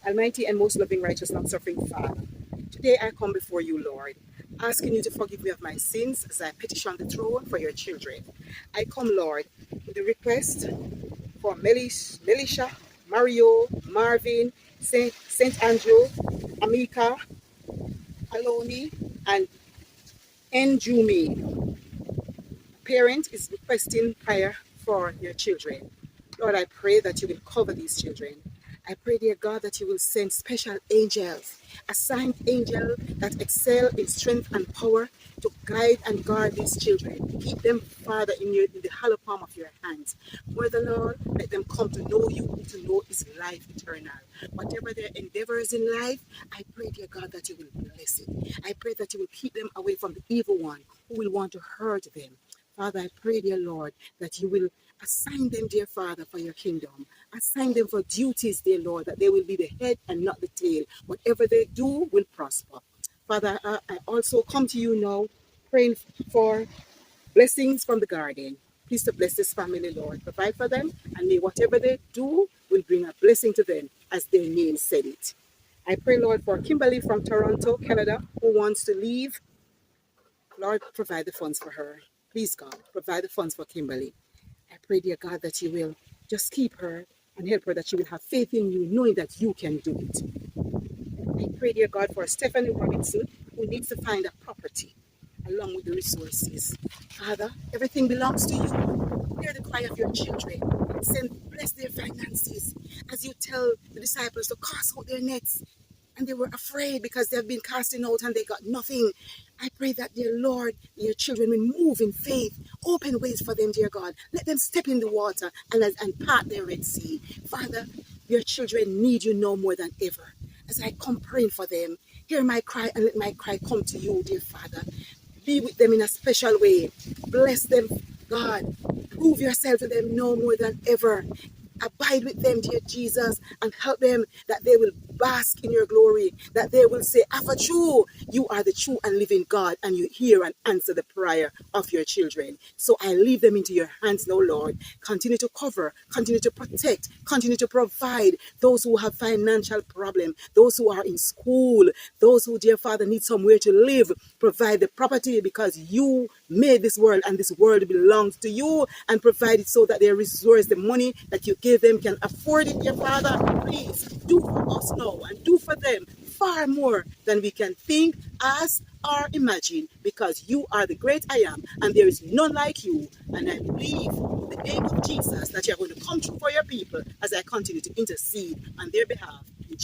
Almighty and most loving, righteous, long-suffering Father, today I come before you, Lord, asking you to forgive me of my sins as I petition the throne for your children. I come, Lord, with a request for Melisha, Mario, Marvin, Saint Andrew, Amika, Aloni, and Njumi. Parent is requesting prayer for your children. Lord, I pray that you will cover these children. I pray, dear God, that you will send special angels, assigned angels that excel in strength and power to guide and guard these children. Keep them, Father, in the hollow palm of your hands. Mother, Lord, let them come to know you, who to know is life eternal. Whatever their endeavors in life, I pray, dear God, that you will bless it. I pray that you will keep them away from the evil one who will want to hurt them. Father, I pray, dear Lord, that you will assign them, dear Father, for your kingdom. Assign them for duties, dear Lord, that they will be the head and not the tail. Whatever they do will prosper. Father, I also come to you now, praying for blessings from the garden. Please to bless this family, Lord. Provide for them, and may whatever they do will bring a blessing to them, as their name said it. I pray, Lord, for Kimberly from Toronto, Canada, who wants to leave. Lord, provide the funds for her. Please, God, provide the funds for Kimberly. I pray, dear God, that you will just keep her and help her, that she will have faith in you, knowing that you can do it. I pray, dear God, for Stephanie Robinson, who needs to find a property along with the resources. Father, everything belongs to you. Hear the cry of your children. Bless their finances. As you tell the disciples to cast out their nets, and they were afraid because they have been casting out and they got nothing. I pray that, dear Lord, your children will move in faith. Open ways for them, dear God. Let them step in the water and part their Red Sea. Father, your children need you now more than ever. As I come praying for them, hear my cry and let my cry come to you, dear Father. Be with them in a special way. Bless them, God. Prove yourself to them now more than ever. Abide with them, dear Jesus, and help them that they will bask in your glory, that they will say, After true, you are the true and living God, and you hear and answer the prayer of your children. So I leave them into your hands now, Lord. Continue to cover, continue to protect, continue to provide those who have financial problems, those who are in school, those who, dear Father, need somewhere to live. Provide the property because you made this world and this world belongs to you, and provide it so that their resource, the money that you give them, can afford it, dear Father. Please do for us now and do for them far more than we can think, ask, or imagine, because you are the great I am, and there is none like you. And I believe in the name of Jesus that you are going to come through for your people as I continue to intercede on their behalf.